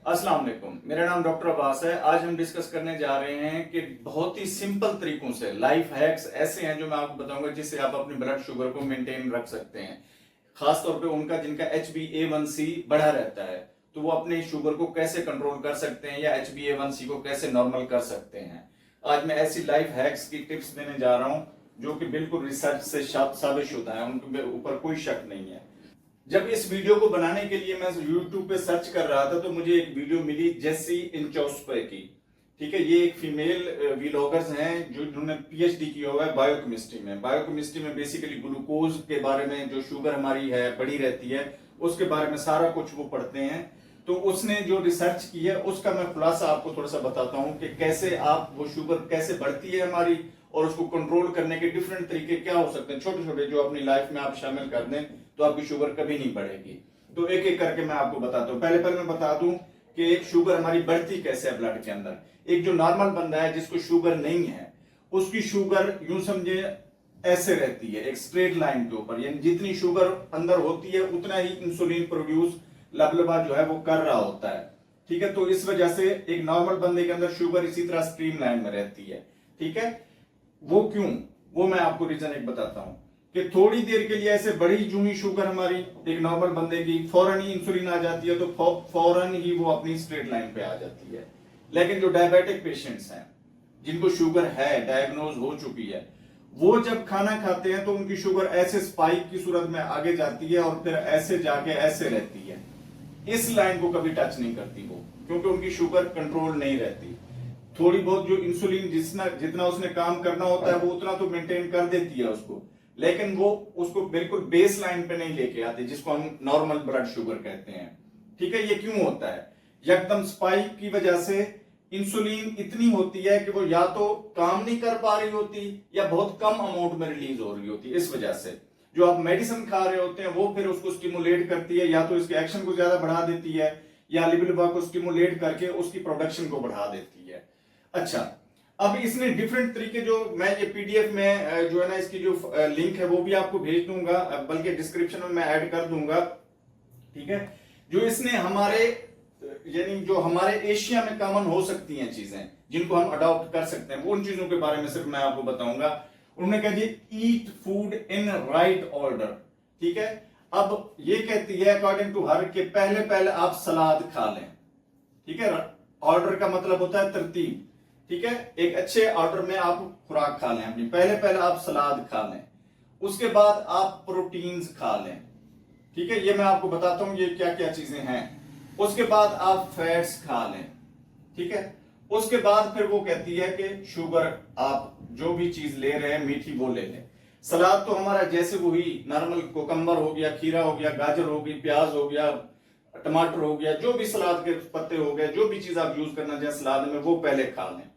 अस्सलाम वालेकुम, मेरा नाम डॉक्टर अब्बास है। आज हम डिस्कस करने जा रहे हैं कि बहुत ही सिंपल तरीकों से लाइफ हैक्स ऐसे हैं जो मैं आपको बताऊंगा जिससे आप अपनी ब्लड शुगर को मेंटेन रख सकते हैं। खासतौर पे उनका जिनका HbA1c बढ़ा रहता है तो वो अपने शुगर को कैसे कंट्रोल कर सकते हैं या HbA1c को कैसे नॉर्मल कर सकते हैं। आज मैं ऐसी लाइफ हैक्स की टिप्स देने जा रहा हूँ जो कि बिल्कुल रिसर्च से साबित शुदा है, उनके ऊपर कोई शक नहीं है। जब इस वीडियो को बनाने के लिए मैं YouTube पे सर्च कर रहा था तो मुझे एक वीडियो मिली जेसी इंचोस्पे की। ठीक है, ये एक फीमेल व्लॉगर्स हैं जो जिन्होंने PhD किया हुआ है बायोकेमिस्ट्री में। बायोकेमिस्ट्री में बेसिकली ग्लूकोज के बारे में, जो शुगर हमारी है बढ़ी रहती है उसके बारे में सारा कुछ वो पढ़ते हैं। तो उसने जो रिसर्च की है उसका मैं खुलासा आपको थोड़ा सा बताता हूँ कि कैसे आप वो शुगर कैसे बढ़ती है हमारी और उसको कंट्रोल करने के डिफरेंट तरीके क्या हो सकते हैं, छोटे छोटे जो अपनी लाइफ में आप शामिल कर दें तो आपकी शुगर कभी नहीं बढ़ेगी। तो एक एक करके मैं आपको बताता हूँ। पहले मैं बता दूं कि शुगर हमारी बढ़ती कैसे है ब्लड के अंदर। एक जो नॉर्मल बंदा है जिसको शुगर नहीं है उसकी शुगर यूं समझे ऐसे रहती है एक स्ट्रेट लाइन के ऊपर, यानी जितनी शुगर अंदर होती है उतना ही इंसुलिन प्रोड्यूस लबलबा जो है वो कर रहा होता है। ठीक है, तो इस वजह से एक नॉर्मल बंदे के अंदर शुगर इसी तरह स्ट्रीम लाइन में रहती है। ठीक है, वो क्यों, वो मैं आपको रीजन एक बताता हूं कि थोड़ी देर के लिए ऐसे बड़ी जू ही शुगर हमारी एक नॉर्मल बंदे की फौरन ही इंसुलिन आ जाती है तो फौरन ही वो अपनी स्ट्रेट लाइन पे आ जाती है। लेकिन जो डायबिटिक पेशेंट्स हैं जिनको शुगर है, डायग्नोज हो चुकी है, वो जब खाना खाते हैं तो उनकी शुगर ऐसे स्पाइक की सूरत में आगे जाती है और फिर ऐसे जाके ऐसे रहती है। इस लाइन को कभी टच नहीं करती वो, क्योंकि उनकी शुगर कंट्रोल नहीं रहती। थोड़ी बहुत जो इंसुलिन जितना उसने काम करना होता है वो उतना तो मेंटेन कर देती है उसको, लेकिन वो उसको बिल्कुल बेस लाइन पे नहीं लेके आती जिसको हम नॉर्मल ब्लड शुगर कहते हैं। ठीक है, ये क्यों होता है? एकदम स्पाइक की वजह से इंसुलिन इतनी होती है कि वो या तो काम नहीं कर पा रही होती या बहुत कम अमाउंट में रिलीज हो रही होती है। इस वजह से जो आप मेडिसिन खा रहे होते हैं वो फिर उसको स्टिमुलेट करती है, या तो इसके एक्शन को ज्यादा बढ़ा देती है या लिबिडो को स्टिमुलेट करके उसकी प्रोडक्शन को बढ़ा देती है। अच्छा, अब इसने डिफरेंट तरीके, जो मैं ये PDF में जो है ना इसकी जो लिंक है वो भी आपको भेज दूंगा, बल्कि डिस्क्रिप्शन में मैं ऐड कर दूंगा। ठीक है, जो इसने हमारे यानी जो हमारे एशिया में कॉमन हो सकती हैं चीजें जिनको हम अडॉप्ट कर सकते हैं, उन चीजों के बारे में सिर्फ मैं आपको बताऊंगा। उन्होंने कहा जी eat food in right order. ठीक है, अब ये कहती है अकॉर्डिंग टू हर के पहले आप सलाद खा लें। ठीक है, ऑर्डर का मतलब होता है तरतीब। ठीक है, एक अच्छे ऑर्डर में आप खुराक खा लें अपनी। पहले आप सलाद खा लें, उसके बाद आप प्रोटीन्स खा लें। ठीक है, ये मैं आपको बताता हूं ये क्या क्या चीजें हैं। उसके बाद आप फैट्स खा लें। ठीक है, उसके बाद फिर वो कहती है कि शुगर आप जो भी चीज ले रहे हैं मीठी वो ले लें। सलाद तो हमारा जैसे वही नॉर्मल कोकम्बर हो गया, खीरा हो गया, गाजर हो गई, प्याज हो गया, टमाटर हो गया, जो भी सलाद के पत्ते हो गए, जो भी चीज आप यूज करना चाहें सलाद में वो पहले खा लें।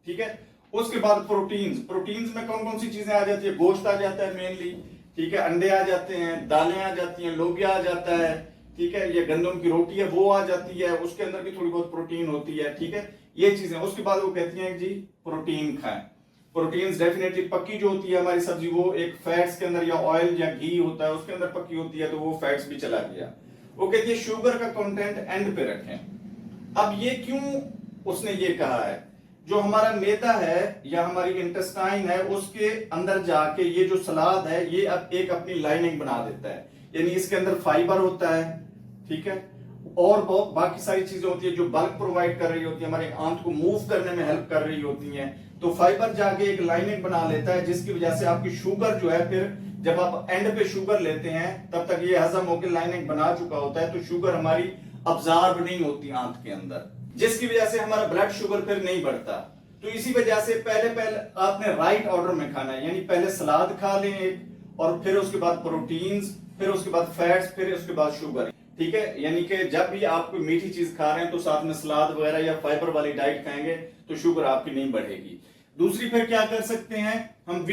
ठीक है, उसके बाद प्रोटीन्स में कौन कौन सी चीजें आ जाती है? गोश्त आ जाता है मेनली। ठीक है, अंडे आ जाते हैं, दालें आ जाती हैं, लोबिया आ जाता है। ठीक है, ये गंदम की रोटी है वो आ जाती है, उसके अंदर भी थोड़ी बहुत प्रोटीन होती है। ठीक है, ये चीजें। उसके बाद वो कहती हैं जी प्रोटीन खाएं। प्रोटीन्स डेफिनेटली पक्की जो होती है हमारी सब्जी, वो एक फैट्स के अंदर या ऑयल या घी होता है उसके अंदर पक्की होती है, तो वो फैट्स भी चला गया। वो कहती है शुगर का कंटेंट एंड पे रखें। अब ये क्यों उसने ये कहा है? जो हमारा मैदा है या हमारी इंटेस्टाइन है उसके अंदर जाके ये जो सलाद है ये अब एक अपनी लाइनिंग बना देता है, यानी इसके अंदर फाइबर होता है। ठीक है, और बहुत बाकी सारी चीजें होती है जो बल्क प्रोवाइड कर रही होती है, हमारे आंत को मूव करने में हेल्प कर रही होती हैं। तो फाइबर जाके एक लाइनिंग बना लेता है जिसकी वजह से आपकी शुगर जो है, फिर जब आप एंड पे शुगर लेते हैं तब तक ये हजम होकर लाइनिंग बना चुका होता है, तो शुगर हमारी अब्जॉर्ब नहीं होती आंत के अंदर, जिसकी वजह से हमारा ब्लड शुगर फिर नहीं बढ़ता। तो इसी वजह से पहले आपने राइट ऑर्डर में खाना है, यानी पहले सलाद खा लें एक, और फिर उसके बाद प्रोटीन्स, फिर उसके बाद फैट्स, फिर उसके बाद शुगर। ठीक है, यानी कि जब भी आप कोई मीठी चीज खा रहे हैं तो साथ में सलाद वगैरह या फाइबर वाली डाइट खाएंगे तो शुगर आपकी नहीं बढ़ेगी। दूसरी फिर क्या कर सकते हैं हम?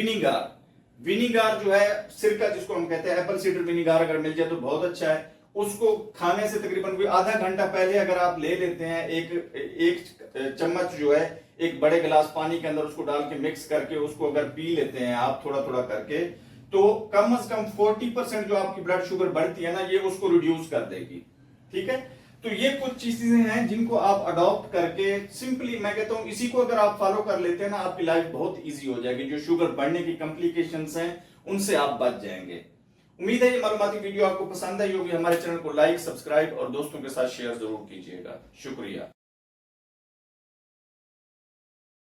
विनीगार जो है, सिरका जिसको हम कहते हैं, एप्पल सीडर विनीगार अगर मिल जाए तो बहुत अच्छा है। उसको खाने से तकरीबन कोई आधा घंटा पहले अगर आप ले लेते हैं, एक चम्मच जो है एक बड़े गिलास पानी के अंदर उसको डाल के मिक्स करके उसको अगर पी लेते हैं आप थोड़ा थोड़ा करके, तो कम से कम 40% जो आपकी ब्लड शुगर बढ़ती है ना, ये उसको रिड्यूस कर देगी। ठीक है, तो ये कुछ चीजें हैं जिनको आप अडॉप्ट करके सिंपली, मैं कहता हूं इसी को अगर आप फॉलो कर लेते हैं ना, आपकी लाइफ बहुत इजी हो जाएगी। जो शुगर बढ़ने की कॉम्प्लिकेशंस हैं उनसे आप बच जाएंगे। उम्मीद है ये मालूमाती वीडियो आपको पसंद आई होगी। हमारे चैनल को लाइक, सब्सक्राइब और दोस्तों के साथ शेयर जरूर कीजिएगा। शुक्रिया।